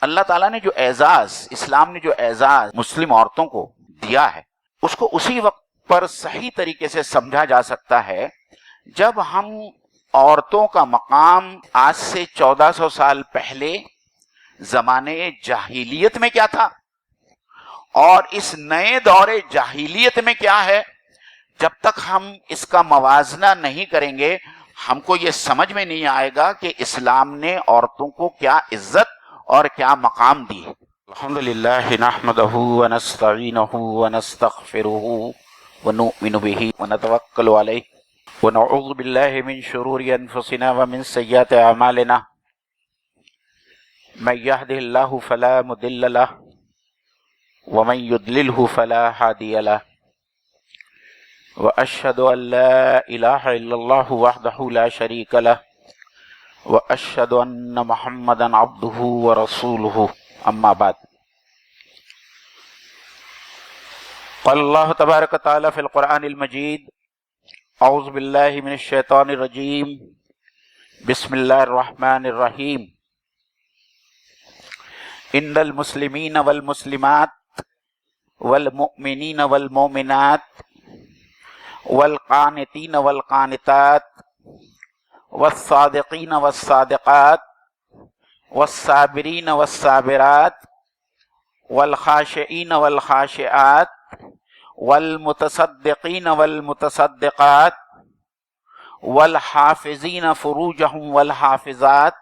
اللہ تعالیٰ نے جو اعزاز، اسلام نے جو اعزاز مسلم عورتوں کو دیا ہے، اس کو اسی وقت پر صحیح طریقے سے سمجھا جا سکتا ہے جب ہم عورتوں کا مقام آج سے 1400 سال پہلے زمانے جاہلیت میں کیا تھا اور اس نئے دور جاہلیت میں کیا ہے. جب تک ہم اس کا موازنہ نہیں کریں گے ہم کو یہ سمجھ میں نہیں آئے گا کہ اسلام نے عورتوں کو کیا عزت اور کیا مقام دی ہے. الحمدللہ نحمدہ ونستعینہ ونستغفرہ ونؤمن بہ ونتوکل علیہ ونعوذ باللہ من شرور انفسنا ومن سیئات اعمالنا من یہدہ اللہ فلا مضل لہ ومن یضللہ فلا ہادی لہ واشہد ان لا الہ الا اللہ وحدہ لا شریک لہ واشہد ان محمدا عبدہ ورسولہ. اما بعد، قال اللہ تبارک تعالی فی القرآن المجید اعوذ باللہ من الشیطان الرجیم بسم اللہ الرحمن الرحیم. ان المسلمین والمسلمات والمؤمنین والمؤمنات والقانتین والقانتات والصادقین والصادقات والصابرین والصابرات والخاشعین والخاشعات والمتصدقین والمتصدقات والحافظین فروجہم والحافظات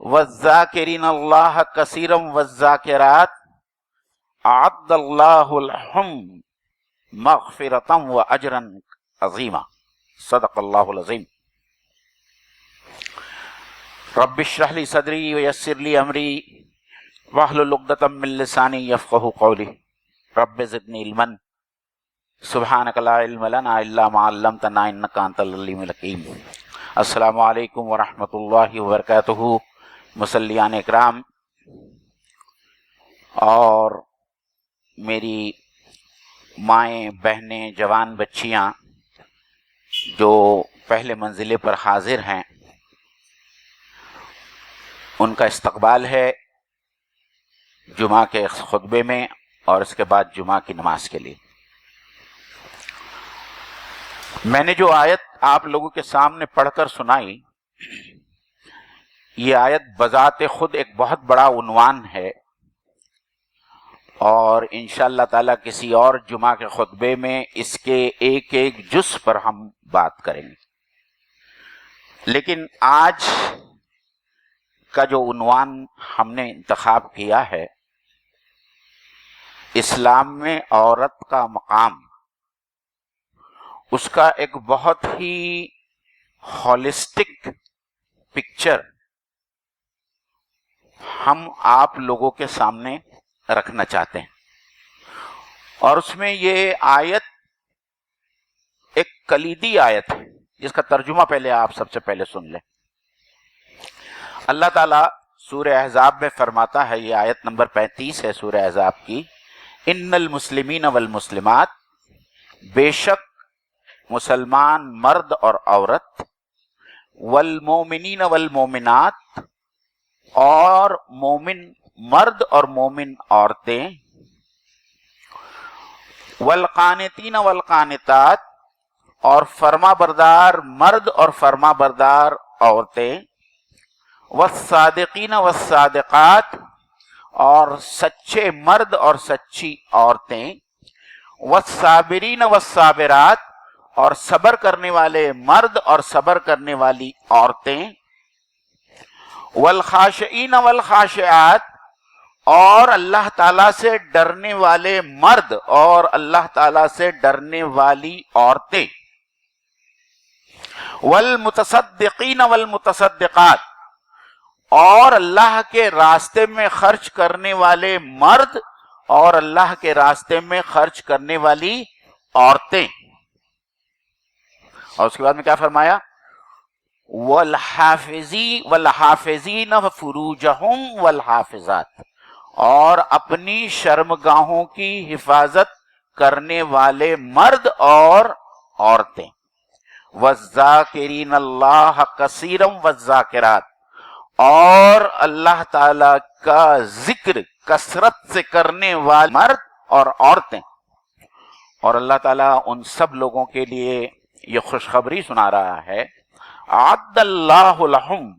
والذاکرین اللہ کثیرا والذاکرات اعد اللہ لہم مغفرتا واجرا عظیما. صدق اللہ العظیم. رب اشرح لی صدری ویسر لی امری واحلل عقدۃ من لسانی یفقہوا قولی. رب زدنی علما سبحانک لا علم لنا الا ما علمتنا انک انت العلیم الحکیم. السلام علیکم ورحمۃ اللہ وبرکاتہ. مصلیان اکرام اور میری مائیں، بہنیں، جوان بچیاں جو پہلے منزلے پر حاضر ہیں، ان کا استقبال ہے جمعہ کے خطبے میں اور اس کے بعد جمعہ کی نماز کے لیے. میں نے جو آیت آپ لوگوں کے سامنے پڑھ کر سنائی، یہ آیت بذات خود ایک بہت بڑا عنوان ہے اور انشاءاللہ تعالی کسی اور جمعہ کے خطبے میں اس کے ایک ایک جز پر ہم بات کریں گے. لیکن آج کا جو عنوان ہم نے انتخاب کیا ہے، اسلام میں عورت کا مقام، اس کا ایک بہت ہی ہولسٹک پکچر ہم آپ لوگوں کے سامنے رکھنا چاہتے ہیں. اور اس میں یہ آیت ایک کلیدی آیت ہے جس کا ترجمہ پہلے آپ سب سے پہلے سن لیں. اللہ تعالیٰ سورہ احزاب میں فرماتا ہے، یہ آیت نمبر 35 ہے سورہ احزاب کی، ان المسلمین والمسلمات، بے شک مسلمان مرد اور عورت، والمومنین والمومنات، اور مومن مرد اور مومن عورتیں، والقانتین والقانتات، اور فرما بردار مرد اور فرما بردار عورتیں، والصادقین والصادقات، اور سچے مرد اور سچی عورتیں، والصابرین والصابرات، اور صبر کرنے والے مرد اور صبر کرنے والی عورتیں، والخاشعین والخاشعات، اور اللہ تعالیٰ سے ڈرنے والے مرد اور اللہ تعالیٰ سے ڈرنے والی عورتیں، والمتصدقین والمتصدقات، اور اللہ کے راستے میں خرچ کرنے والے مرد اور اللہ کے راستے میں خرچ کرنے والی عورتیں. اور اس کے بعد میں کیا فرمایا؟ والحافظین فروجہم والحافظات، اور اپنی شرمگاہوں کی حفاظت کرنے والے مرد اور عورتیں، والذاکرین اللہ کثیرا والذاکرات، اور اللہ تعالی کا ذکر کثرت سے کرنے والے مرد اور عورتیں، اور اللہ تعالیٰ ان سب لوگوں کے لیے یہ خوشخبری سنا رہا ہے، اعد اللہ لہم،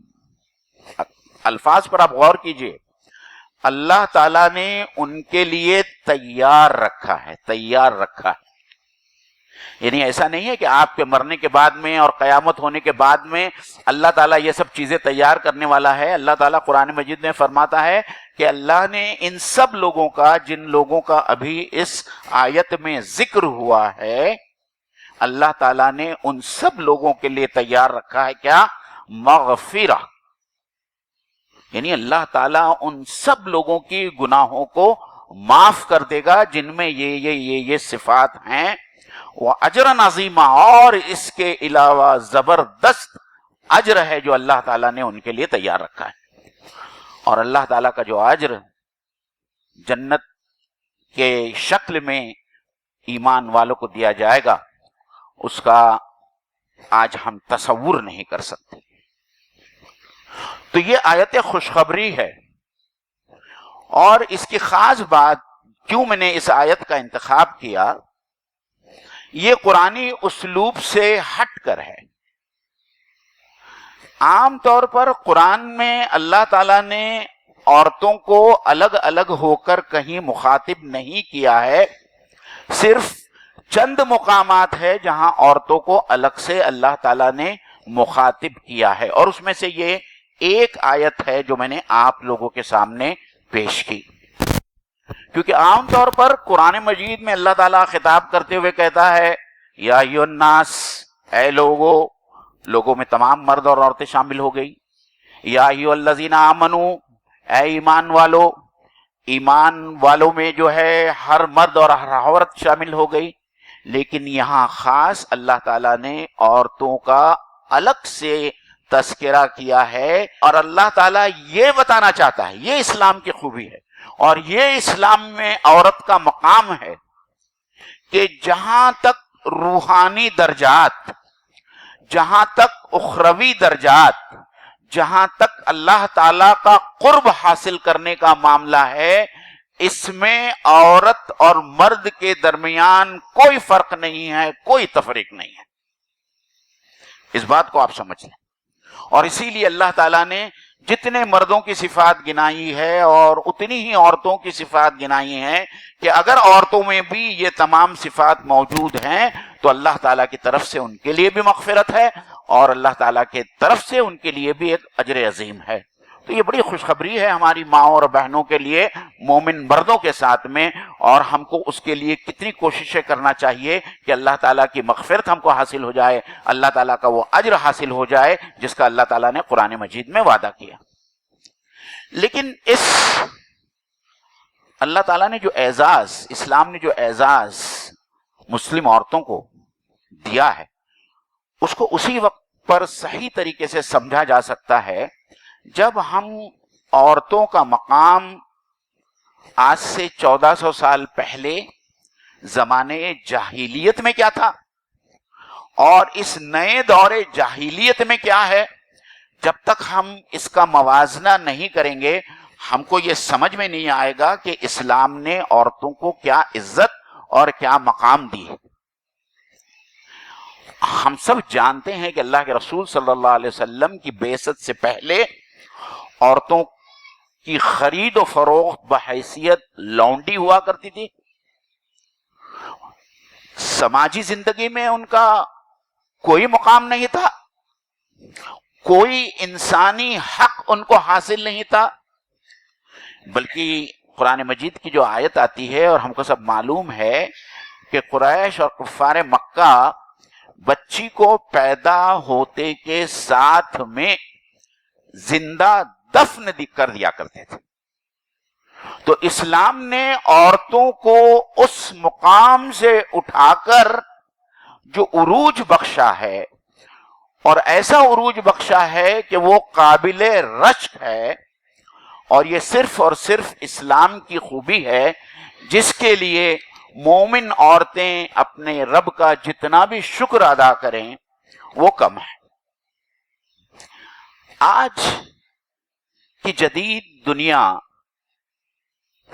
الفاظ پر آپ غور کیجئے، اللہ تعالیٰ نے ان کے لیے تیار رکھا ہے، تیار رکھا ہے، یعنی ایسا نہیں ہے کہ آپ کے مرنے کے بعد میں اور قیامت ہونے کے بعد میں اللہ تعالیٰ یہ سب چیزیں تیار کرنے والا ہے۔ اللہ تعالیٰ قرآن مجید میں فرماتا ہے کہ اللہ نے ان سب لوگوں کا، جن لوگوں کا ابھی اس آیت میں ذکر ہوا ہے، اللہ تعالیٰ نے ان سب لوگوں کے لیے تیار رکھا ہے کیا؟ مغفرہ، یعنی اللہ تعالیٰ ان سب لوگوں کی گناہوں کو معاف کر دے گا جن میں یہ صفات ہیں، وَأَجْرًا عَظِيمًا، اور اس کے علاوہ زبردست اجر ہے جو اللہ تعالیٰ نے ان کے لیے تیار رکھا ہے۔ اور اللہ تعالیٰ کا جو اجر جنت کے شکل میں ایمان والوں کو دیا جائے گا، اس کا آج ہم تصور نہیں کر سکتے۔ تو یہ آیت خوشخبری ہے، اور اس کی خاص بات کیوں میں نے اس آیت کا انتخاب کیا، یہ قرآنی اسلوب سے ہٹ کر ہے۔ عام طور پر قرآن میں اللہ تعالیٰ نے عورتوں کو الگ الگ ہو کر کہیں مخاطب نہیں کیا ہے، صرف چند مقامات ہے جہاں عورتوں کو الگ سے اللہ تعالیٰ نے مخاطب کیا ہے، اور اس میں سے یہ ایک آیت ہے جو میں نے آپ لوگوں کے سامنے پیش کی۔ کیونکہ عام طور پر قرآن مجید میں اللہ تعالیٰ خطاب کرتے ہوئے کہتا ہے، یا ایھا الناس، اے لوگوں میں تمام مرد اور عورتیں شامل ہو گئی، یا ایھا الذین آمنوا، اے ایمان والوں میں جو ہے ہر مرد اور ہر عورت شامل ہو گئی، لیکن یہاں خاص اللہ تعالیٰ نے عورتوں کا الگ سے تذکرہ کیا ہے، اور اللہ تعالیٰ یہ بتانا چاہتا ہے، یہ اسلام کی خوبی ہے اور یہ اسلام میں عورت کا مقام ہے کہ جہاں تک روحانی درجات، جہاں تک اخروی درجات، جہاں تک اللہ تعالیٰ کا قرب حاصل کرنے کا معاملہ ہے، اس میں عورت اور مرد کے درمیان کوئی فرق نہیں ہے، کوئی تفریق نہیں ہے۔ اس بات کو آپ سمجھ لیں، اور اسی لیے اللہ تعالیٰ نے جتنے مردوں کی صفات گنائی ہے اور اتنی ہی عورتوں کی صفات گنائی ہیں کہ اگر عورتوں میں بھی یہ تمام صفات موجود ہیں تو اللہ تعالیٰ کی طرف سے ان کے لیے بھی مغفرت ہے، اور اللہ تعالیٰ کی طرف سے ان کے لیے بھی ایک اجر عظیم ہے۔ تو یہ بڑی خوشخبری ہے ہماری ماں اور بہنوں کے لیے، مومن مردوں کے ساتھ میں، اور ہم کو اس کے لیے کتنی کوششیں کرنا چاہیے کہ اللہ تعالیٰ کی مغفرت ہم کو حاصل ہو جائے، اللہ تعالیٰ کا وہ اجر حاصل ہو جائے جس کا اللہ تعالیٰ نے قرآن مجید میں وعدہ کیا۔ لیکن اس اللہ تعالیٰ نے جو اعزاز، اسلام نے جو اعزاز مسلم عورتوں کو دیا ہے، اس کو اسی وقت پر صحیح طریقے سے سمجھا جا سکتا ہے جب ہم عورتوں کا مقام آج سے 1400 سال پہلے زمانے جاہلیت میں کیا تھا اور اس نئے دور جاہلیت میں کیا ہے، جب تک ہم اس کا موازنہ نہیں کریں گے ہم کو یہ سمجھ میں نہیں آئے گا کہ اسلام نے عورتوں کو کیا عزت اور کیا مقام دی ہے۔ ہم سب جانتے ہیں کہ اللہ کے رسول صلی اللہ علیہ وسلم کی بعثت سے پہلے عورتوں کی خرید و فروخت بحیثیت لونڈی ہوا کرتی تھی، سماجی زندگی میں ان کا کوئی مقام نہیں تھا، کوئی انسانی حق ان کو حاصل نہیں تھا، بلکہ قرآن مجید کی جو آیت آتی ہے اور ہم کو سب معلوم ہے کہ قریش اور کفار مکہ بچی کو پیدا ہوتے کے ساتھ میں زندہ دفن کر دیا کرتے تھے۔ تو اسلام نے عورتوں کو اس مقام سے اٹھا کر جو عروج بخشا ہے، اور ایسا عروج بخشا ہے کہ وہ قابل رشک ہے، اور یہ صرف اور صرف اسلام کی خوبی ہے جس کے لیے مومن عورتیں اپنے رب کا جتنا بھی شکر ادا کریں وہ کم ہے۔ آج کہ جدید دنیا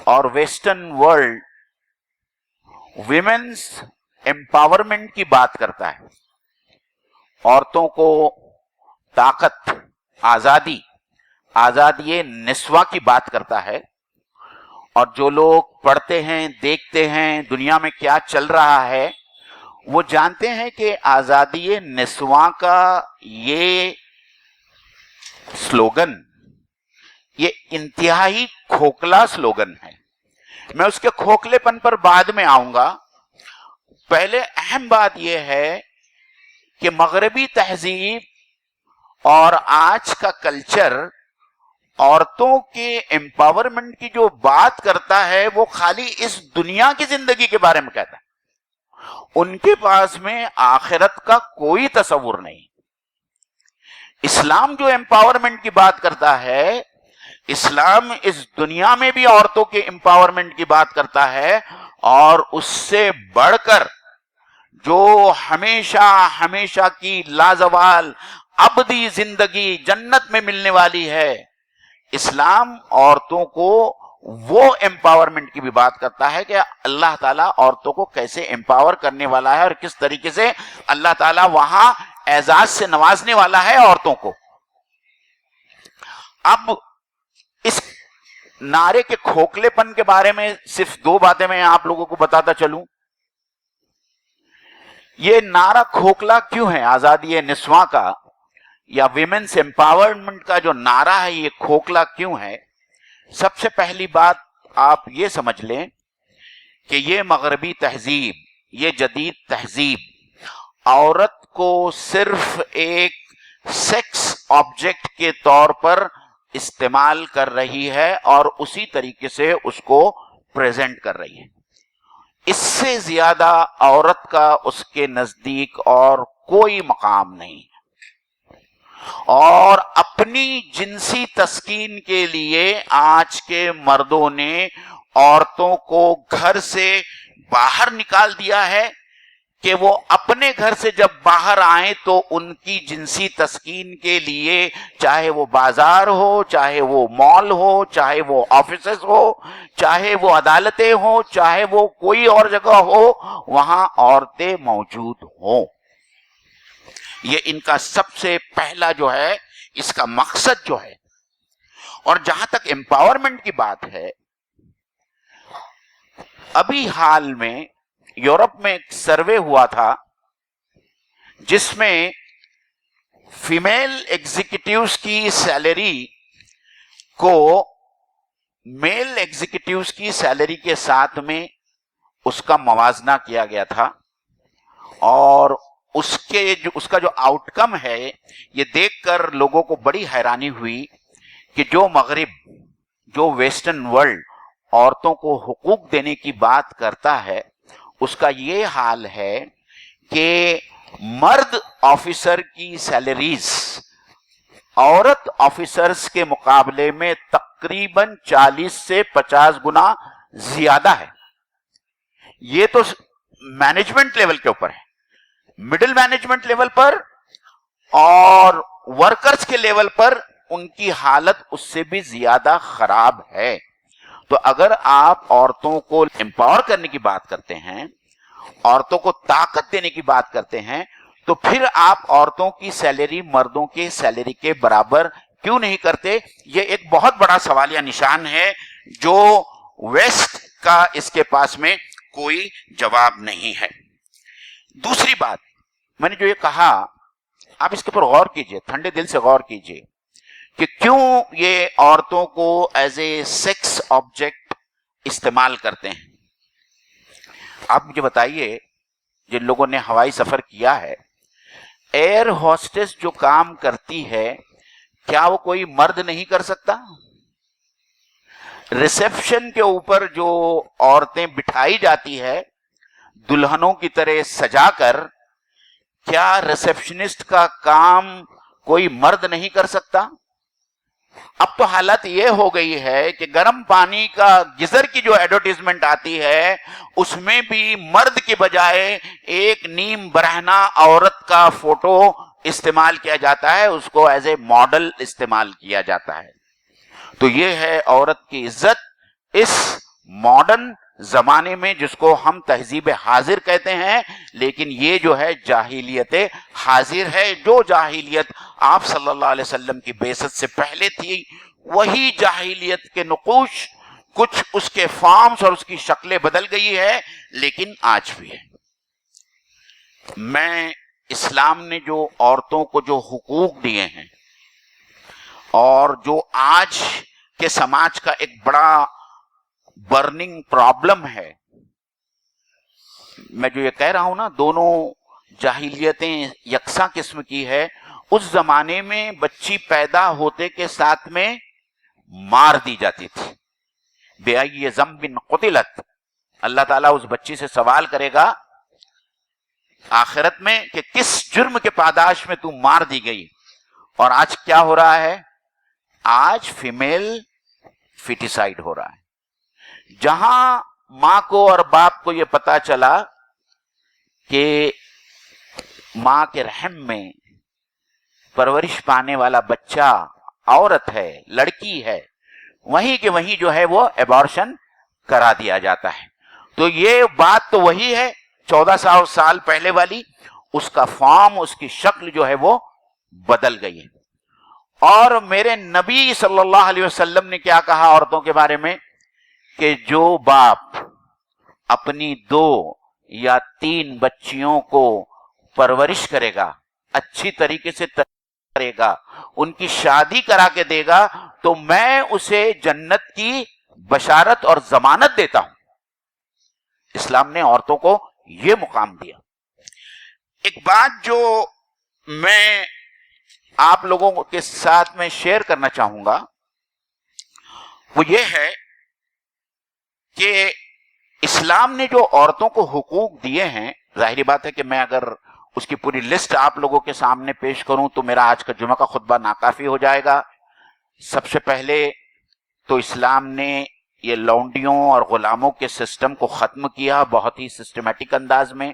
اور ویسٹرن ورلڈ ویمنس امپاورمنٹ کی بات کرتا ہے، عورتوں کو طاقت، آزادی نسواں کی بات کرتا ہے، اور جو لوگ پڑھتے ہیں، دیکھتے ہیں دنیا میں کیا چل رہا ہے، وہ جانتے ہیں کہ آزادی نسواں کا یہ سلوگن، یہ انتہائی کھوکھلا سلوگن ہے۔ میں اس کے کھوکھلے پن پر بعد میں آؤں گا۔ پہلے اہم بات یہ ہے کہ مغربی تہذیب اور آج کا کلچر عورتوں کے امپاورمنٹ کی جو بات کرتا ہے وہ خالی اس دنیا کی زندگی کے بارے میں کہتا ہے، ان کے پاس میں آخرت کا کوئی تصور نہیں۔ اسلام جو امپاورمنٹ کی بات کرتا ہے، اسلام اس دنیا میں بھی عورتوں کے امپاورمنٹ کی بات کرتا ہے، اور اس سے بڑھ کر جو ہمیشہ کی لازوال ابدی زندگی جنت میں ملنے والی ہے، اسلام عورتوں کو وہ امپاورمنٹ کی بھی بات کرتا ہے کہ اللہ تعالیٰ عورتوں کو کیسے امپاور کرنے والا ہے اور کس طریقے سے اللہ تعالیٰ وہاں اعزاز سے نوازنے والا ہے عورتوں کو۔ اب اس نعرے کے کھوکھلے پن کے بارے میں صرف دو باتیں میں آپ لوگوں کو بتاتا چلوں۔ یہ نعرہ کھوکھلا کیوں ہے؟ آزادی نسواں کا یا ویمنس امپاورمنٹ کا جو نعرہ ہے یہ کھوکھلا کیوں ہے؟ سب سے پہلی بات آپ یہ سمجھ لیں کہ یہ مغربی تہذیب، یہ جدید تہذیب عورت کو صرف ایک سیکس آبجیکٹ کے طور پر استعمال کر رہی ہے اور اسی طریقے سے اس کو پریزنٹ کر رہی ہے۔ اس سے زیادہ عورت کا اس کے نزدیک اور کوئی مقام نہیں ہے، اور اپنی جنسی تسکین کے لیے آج کے مردوں نے عورتوں کو گھر سے باہر نکال دیا ہے کہ وہ اپنے گھر سے جب باہر آئیں تو ان کی جنسی تسکین کے لیے، چاہے وہ بازار ہو، چاہے وہ مال ہو، چاہے وہ آفیسز ہو، چاہے وہ عدالتیں ہوں، چاہے وہ کوئی اور جگہ ہو، وہاں عورتیں موجود ہوں۔ یہ ان کا سب سے پہلا جو ہے، اس کا مقصد جو ہے۔ اور جہاں تک امپاورمنٹ کی بات ہے، ابھی حال میں یورپ میں ایک سروے ہوا تھا جس میں فیمیل ایگزیکٹیوز کی سیلری کو میل ایگزیکٹیوز کی سیلری کے ساتھ میں اس کا موازنہ کیا گیا تھا، اور اس کا جو آؤٹ کم ہے یہ دیکھ کر لوگوں کو بڑی حیرانی ہوئی کہ جو مغرب، جو ویسٹرن ورلڈ عورتوں کو حقوق دینے کی بات کرتا ہے، اس کا یہ حال ہے کہ مرد آفیسر کی سیلریز عورت آفیسرز کے مقابلے میں تقریباً 40 سے 50 گنا زیادہ ہے۔ یہ تو مینجمنٹ لیول کے اوپر ہے، مڈل مینجمنٹ لیول پر اور ورکرز کے لیول پر ان کی حالت اس سے بھی زیادہ خراب ہے۔ تو اگر آپ عورتوں کو امپاور کرنے کی بات کرتے ہیں، عورتوں کو طاقت دینے کی بات کرتے ہیں، تو پھر آپ عورتوں کی سیلری مردوں کے سیلری کے برابر کیوں نہیں کرتے؟ یہ ایک بہت بڑا سوالیہ نشان ہے جو ویسٹ کا اس کے پاس میں کوئی جواب نہیں ہے۔ دوسری بات میں نے جو یہ کہا، آپ اس کے اوپر غور کیجئے، ٹھنڈے دل سے غور کیجئے کہ کیوں یہ عورتوں کو ایز اے سیکس آبجیکٹ استعمال کرتے ہیں۔ آپ مجھے بتائیے، جن لوگوں نے ہوائی سفر کیا ہے، ایئر ہوسٹس جو کام کرتی ہے کیا وہ کوئی مرد نہیں کر سکتا؟ ریسیپشن کے اوپر جو عورتیں بٹھائی جاتی ہے دلہنوں کی طرح سجا کر، کیا ریسیپشنسٹ کا کام کوئی مرد نہیں کر سکتا؟ اب تو حالت یہ ہو گئی ہے کہ گرم پانی کا گیزر کی جو ایڈورٹیزمنٹ آتی ہے اس میں بھی مرد کے بجائے ایک نیم برہنہ عورت کا فوٹو استعمال کیا جاتا ہے، اس کو ایز اے ماڈل استعمال کیا جاتا ہے۔ تو یہ ہے عورت کی عزت اس ماڈرن زمانے میں، جس کو ہم تہذیب حاضر کہتے ہیں، لیکن یہ جو ہے جاہلیت حاضر ہے. جو جاہلیت آپ صلی اللہ علیہ وسلم کی بعثت سے پہلے تھی، وہی جاہلیت کے نقوش، کچھ اس کے فارمز اور اس کی شکلیں بدل گئی ہے، لیکن آج بھی ہے. میں اسلام نے جو عورتوں کو جو حقوق دیے ہیں، اور جو آج کے سماج کا ایک بڑا برننگ پرابلم ہے، میں جو یہ کہہ رہا ہوں نا، دونوں جاہلیتیں یکساں قسم کی ہے. اس زمانے میں بچی پیدا ہوتے کے ساتھ میں مار دی جاتی تھی. بِأَيِّ ذَنبٍ قُتِلَتْ. اللہ تعالیٰ اس بچی سے سوال کرے گا آخرت میں کہ کس جرم کے پاداش میں تو مار دی گئی. اور آج کیا ہو رہا ہے؟ آج فیمیل فیٹیسائڈ ہو رہا ہے. جہاں ماں کو اور باپ کو یہ پتا چلا کہ ماں کے رحم میں پرورش پانے والا بچہ عورت ہے، لڑکی ہے، وہیں کہ وہیں جو ہے وہ ایبارشن کرا دیا جاتا ہے. تو یہ بات تو وہی ہے 1400 سال پہلے والی، اس کا فارم، اس کی شکل جو ہے وہ بدل گئی ہے. اور میرے نبی صلی اللہ علیہ وسلم نے کیا کہا عورتوں کے بارے میں؟ کہ جو باپ اپنی 2 یا 3 بچیوں کو پرورش کرے گا، اچھی طریقے سے کرے گا، ان کی شادی کرا کے دے گا، تو میں اسے جنت کی بشارت اور ضمانت دیتا ہوں. اسلام نے عورتوں کو یہ مقام دیا. ایک بات جو میں آپ لوگوں کے ساتھ میں شیئر کرنا چاہوں گا وہ یہ ہے کہ اسلام نے جو عورتوں کو حقوق دیے ہیں، ظاہری بات ہے کہ میں اگر اس کی پوری لسٹ آپ لوگوں کے سامنے پیش کروں تو میرا آج کا جمعہ کا خطبہ ناکافی ہو جائے گا. سب سے پہلے تو اسلام نے یہ لونڈیوں اور غلاموں کے سسٹم کو ختم کیا بہت ہی سسٹمیٹک انداز میں.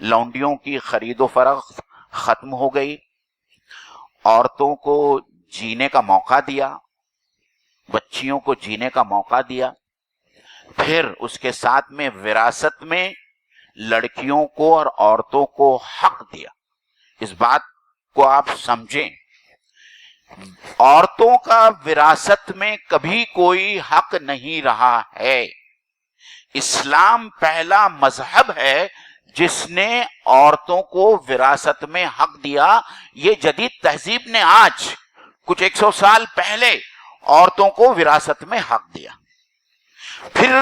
لونڈیوں کی خرید و فروخت ختم ہو گئی، عورتوں کو جینے کا موقع دیا، بچیوں کو جینے کا موقع دیا. پھر اس کے ساتھ میں وراثت میں لڑکیوں کو اور عورتوں کو حق دیا. اس بات کو آپ سمجھیں، عورتوں کا وراثت میں کبھی کوئی حق نہیں رہا ہے. اسلام پہلا مذہب ہے جس نے عورتوں کو وراثت میں حق دیا. یہ جدید تہذیب نے آج کچھ 100 سال پہلے عورتوں کو وراثت میں حق دیا. پھر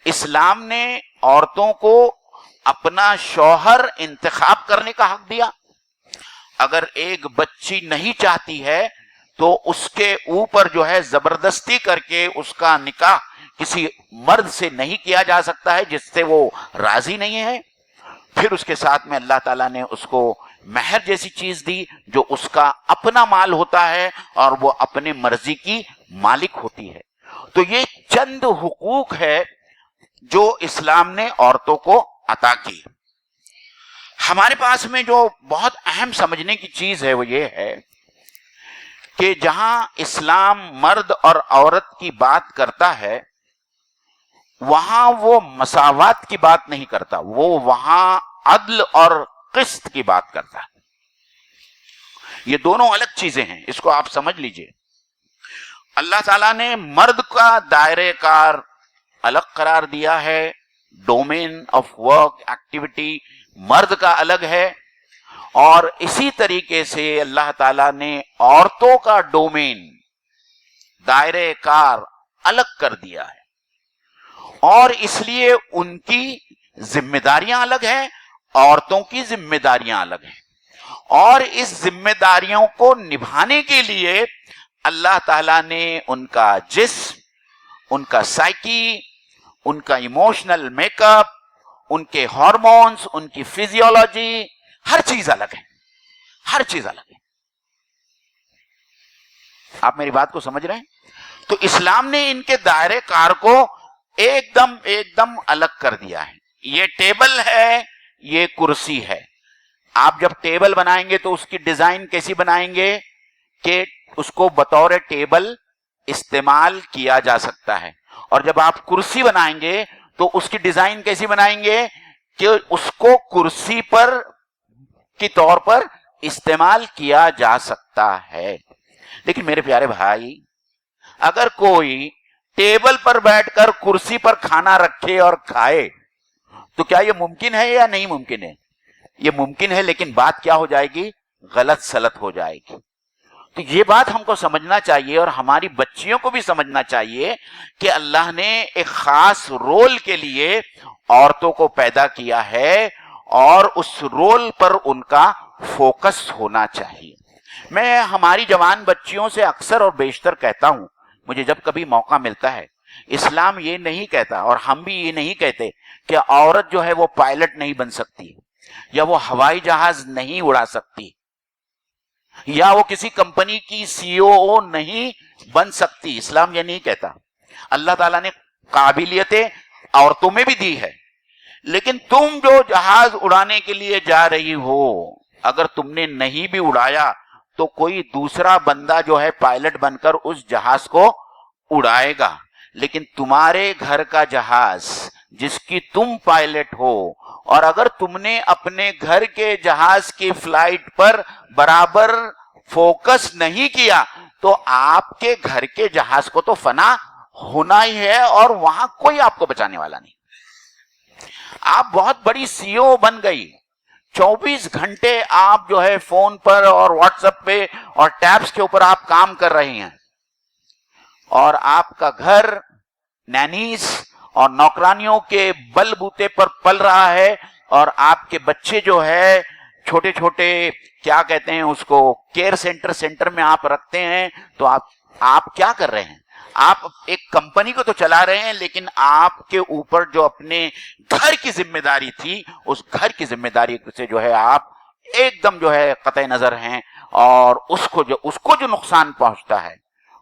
اسلام نے عورتوں کو اپنا شوہر انتخاب کرنے کا حق دیا. اگر ایک بچی نہیں چاہتی ہے تو اس کے اوپر جو ہے زبردستی کر کے اس کا نکاح کسی مرد سے نہیں کیا جا سکتا ہے جس سے وہ راضی نہیں ہے. پھر اس کے ساتھ میں اللہ تعالیٰ نے اس کو مہر جیسی چیز دی جو اس کا اپنا مال ہوتا ہے اور وہ اپنے مرضی کی مالک ہوتی ہے. تو یہ چند حقوق ہے جو اسلام نے عورتوں کو عطا کی. ہمارے پاس میں جو بہت اہم سمجھنے کی چیز ہے وہ یہ ہے کہ جہاں اسلام مرد اور عورت کی بات کرتا ہے وہاں وہ مساوات کی بات نہیں کرتا، وہ وہاں عدل اور قسط کی بات کرتا ہے. یہ دونوں الگ چیزیں ہیں، اس کو آپ سمجھ لیجئے. اللہ تعالیٰ نے مرد کا دائرہ کار الگ قرار دیا ہے، ڈومین آف ورک ایکٹیویٹی مرد کا الگ ہے، اور اسی طریقے سے اللہ تعالیٰ نے عورتوں کا ڈومین دائرہ کار الگ کر دیا ہے. اور اس لیے ان کی ذمہ داریاں الگ ہیں، عورتوں کی ذمہ داریاں الگ ہیں. اور اس ذمہ داریوں کو نبھانے کے لیے اللہ تعالیٰ نے ان کا جسم، ان کا سائیکی، ان کا ایموشنل میک اپ، ان کے ہارمونز، ان کی فزیولوجی، ہر چیز الگ ہے، ہر چیز الگ ہے. آپ میری بات کو سمجھ رہے ہیں؟ تو اسلام نے ان کے دائرے کار کو ایک دم الگ کر دیا ہے. یہ ٹیبل ہے، یہ کرسی ہے. آپ جب ٹیبل بنائیں گے تو اس کی ڈیزائن کیسی بنائیں گے کہ اس کو بطور ٹیبل استعمال کیا جا سکتا ہے. اور جب آپ کرسی بنائیں گے تو اس کی ڈیزائن کیسی بنائیں گے کہ اس کو کرسی پر کی طور پر استعمال کیا جا سکتا ہے. لیکن میرے پیارے بھائی، اگر کوئی ٹیبل پر بیٹھ کر کرسی پر کھانا رکھے اور کھائے تو کیا یہ ممکن ہے یا نہیں ممکن ہے؟ یہ ممکن ہے، لیکن بات کیا ہو جائے گی؟ غلط سلط ہو جائے گی. تو یہ بات ہم کو سمجھنا چاہیے اور ہماری بچیوں کو بھی سمجھنا چاہیے کہ اللہ نے ایک خاص رول کے لیے عورتوں کو پیدا کیا ہے اور اس رول پر ان کا فوکس ہونا چاہیے. میں ہماری جوان بچیوں سے اکثر اور بیشتر کہتا ہوں، مجھے جب کبھی موقع ملتا ہے، اسلام یہ نہیں کہتا اور ہم بھی یہ نہیں کہتے کہ عورت جو ہے وہ پائلٹ نہیں بن سکتی یا وہ ہوائی جہاز نہیں اڑا سکتی یا وہ کسی کمپنی کی سی او نہیں بن سکتی. اسلام یہ نہیں کہتا. اللہ تعالیٰ نے قابلیتیں عورتوں میں بھی دی ہے، لیکن تم جو جہاز اڑانے کے لیے جا رہی ہو، اگر تم نے نہیں بھی اڑایا تو کوئی دوسرا بندہ جو ہے پائلٹ بن کر اس جہاز کو اڑائے گا. لیکن تمہارے گھر کا جہاز جس کی تم پائلٹ ہو، اور اگر تم نے اپنے گھر کے جہاز کی فلائٹ پر برابر فوکس نہیں کیا تو آپ کے گھر کے جہاز کو تو فنا ہونا ہی ہے اور وہاں کوئی آپ کو بچانے والا نہیں. آپ بہت بڑی سی او بن گئی، 24 گھنٹے آپ جو ہے فون پر اور واٹس ایپ پہ اور ٹیبس کے اوپر آپ کام کر رہے ہیں، اور آپ کا گھر نینیز اور نوکرانیوں کے بل بوتے پر پل رہا ہے، اور آپ کے بچے جو ہے چھوٹے چھوٹے کیا کہتے ہیں اس کو کیئر سینٹر میں آپ رکھتے ہیں. تو آپ کیا کر رہے ہیں؟ آپ ایک کمپنی کو تو چلا رہے ہیں، لیکن آپ کے اوپر جو اپنے گھر کی ذمہ داری تھی، اس گھر کی ذمہ داری سے جو ہے آپ ایک دم جو ہے قطع نظر ہیں، اور اس کو جو نقصان پہنچتا ہے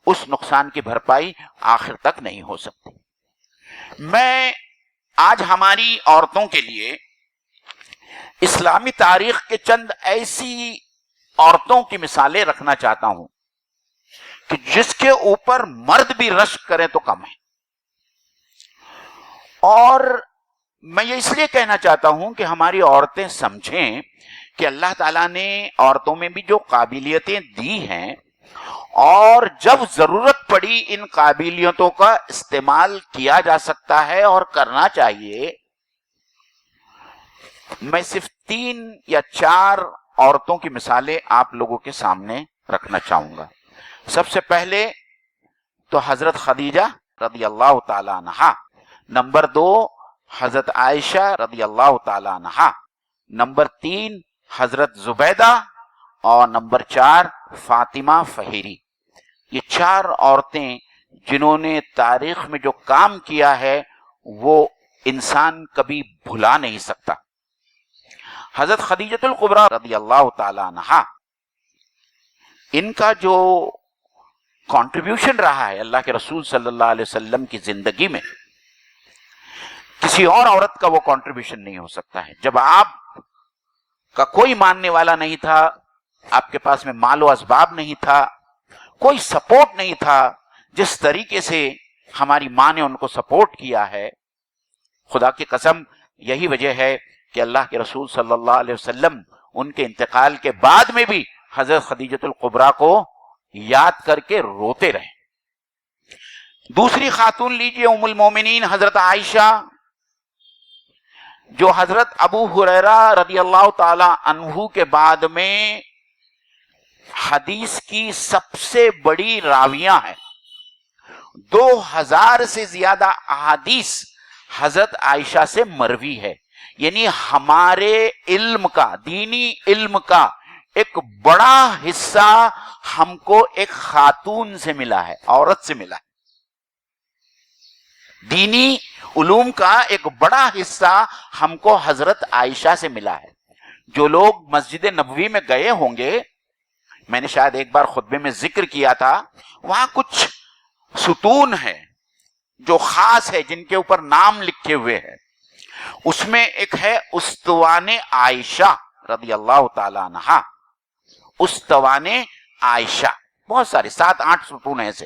اس نقصان کی بھرپائی آخر تک نہیں ہو سکتی. میں آج ہماری عورتوں کے لیے اسلامی تاریخ کے چند ایسی عورتوں کی مثالیں رکھنا چاہتا ہوں کہ جس کے اوپر مرد بھی رشک کریں تو کم ہے. اور میں یہ اس لیے کہنا چاہتا ہوں کہ ہماری عورتیں سمجھیں کہ اللہ تعالیٰ نے عورتوں میں بھی جو قابلیتیں دی ہیں، اور جب ضرورت پڑی ان قابلیتوں کا استعمال کیا جا سکتا ہے اور کرنا چاہیے. میں صرف 3 یا 4 عورتوں کی مثالیں آپ لوگوں کے سامنے رکھنا چاہوں گا. سب سے پہلے تو حضرت خدیجہ رضی اللہ تعالی عنہا، نمبر 2 حضرت عائشہ رضی اللہ تعالی عنہا، نمبر 3 حضرت زبیدہ، اور نمبر 4 فاطمہ فہیری. یہ 4 عورتیں جنہوں نے تاریخ میں جو کام کیا ہے وہ انسان کبھی بھلا نہیں سکتا. حضرت خدیجہ الکبریٰ رضی اللہ تعالی عنہا، ان کا جو کنٹریبیوشن رہا ہے اللہ کے رسول صلی اللہ علیہ وسلم کی زندگی میں، کسی اور عورت کا وہ کنٹریبیوشن نہیں ہو سکتا ہے. جب آپ کا کوئی ماننے والا نہیں تھا، آپ کے پاس میں مال و اسباب نہیں تھا، کوئی سپورٹ نہیں تھا، جس طریقے سے ہماری ماں نے ان کو سپورٹ کیا ہے، خدا کی قسم یہی وجہ ہے کہ اللہ کے رسول صلی اللہ علیہ وسلم ان کے انتقال کے بعد میں بھی حضرت خدیجہ الکبریٰ کو یاد کر کے روتے رہے. دوسری خاتون لیجیے ام المومنین حضرت عائشہ، جو حضرت ابو ہریرہ رضی اللہ تعالی عنہ کے بعد میں حدیث کی سب سے بڑی راویہ ہیں. 2000 سے زیادہ احادیث حضرت عائشہ سے مروی ہے. یعنی ہمارے علم کا، دینی علم کا ایک بڑا حصہ ہم کو ایک خاتون سے ملا ہے، عورت سے ملا ہے. دینی علوم کا ایک بڑا حصہ ہم کو حضرت عائشہ سے ملا ہے. جو لوگ مسجد نبوی میں گئے ہوں گے، میں نے شاید ایک بار خطبے میں ذکر کیا تھا، وہاں کچھ ستون ہے جو خاص ہے، جن کے اوپر نام لکھے ہوئے ہیں. اس میں ایک ہے استوان عائشہ رضی اللہ تعالی عنہا. استوان عائشہ، بہت سارے 7-8 ستون ایسے.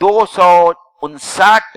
259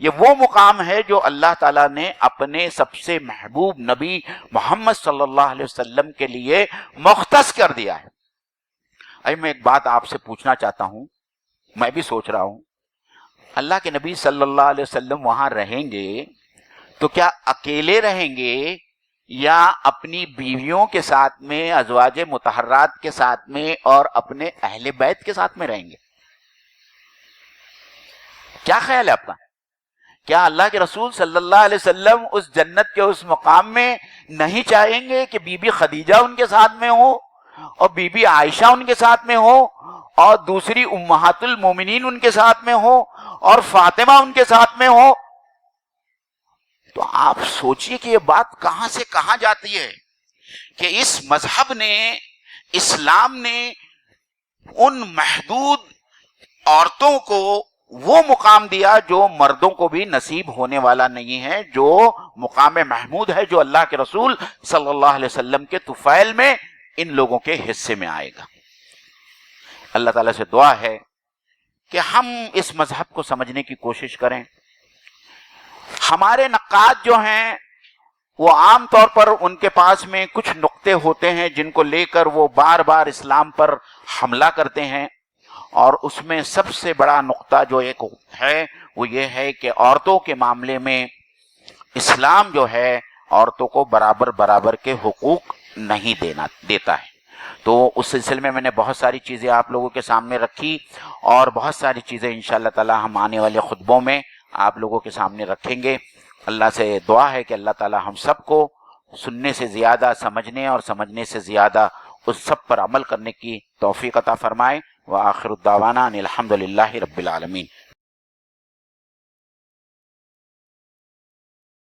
یہ وہ مقام ہے جو اللہ تعالیٰ نے اپنے سب سے محبوب نبی محمد صلی اللہ علیہ وسلم کے لیے مختص کر دیا ہے۔ ابھی میں ایک بات آپ سے پوچھنا چاہتا ہوں، میں بھی سوچ رہا ہوں، اللہ کے نبی صلی اللہ علیہ وسلم وہاں رہیں گے تو کیا اکیلے رہیں گے یا اپنی بیویوں کے ساتھ میں، ازواج مطہرات کے ساتھ میں اور اپنے اہل بیت کے ساتھ میں رہیں گے؟ کیا خیال ہے آپ کا؟ کیا اللہ کے رسول صلی اللہ علیہ وسلم اس جنت کے اس مقام میں نہیں چاہیں گے کہ بی بی خدیجہ ان کے ساتھ میں ہو اور بی بی عائشہ ان کے ساتھ میں ہو اور دوسری امہات المومنین ان کے ساتھ میں ہو اور فاطمہ ان کے ساتھ میں ہو؟ تو آپ سوچئے کہ یہ بات کہاں سے کہاں جاتی ہے کہ اس مذہب نے، اسلام نے ان محدود عورتوں کو وہ مقام دیا جو مردوں کو بھی نصیب ہونے والا نہیں ہے، جو مقام محمود ہے جو اللہ کے رسول صلی اللہ علیہ وسلم کے طفیل میں ان لوگوں کے حصے میں آئے گا۔ اللہ تعالیٰ سے دعا ہے کہ ہم اس مذہب کو سمجھنے کی کوشش کریں۔ ہمارے نقاد جو ہیں وہ عام طور پر ان کے پاس میں کچھ نقطے ہوتے ہیں جن کو لے کر وہ بار بار اسلام پر حملہ کرتے ہیں، اور اس میں سب سے بڑا نقطہ جو ایک ہے وہ یہ ہے کہ عورتوں کے معاملے میں اسلام جو ہے عورتوں کو برابر برابر کے حقوق نہیں دیتا ہے۔ تو اس سلسلے میں نے بہت ساری چیزیں آپ لوگوں کے سامنے رکھی، اور بہت ساری چیزیں انشاءاللہ تعالی ہم آنے والے خطبوں میں آپ لوگوں کے سامنے رکھیں گے۔ اللہ سے دعا ہے کہ اللہ تعالی ہم سب کو سننے سے زیادہ سمجھنے اور سمجھنے سے زیادہ اس سب پر عمل کرنے کی توفیق عطا فرمائے۔ وآخر الدعوانا ان الحمد للہ رب العالمین۔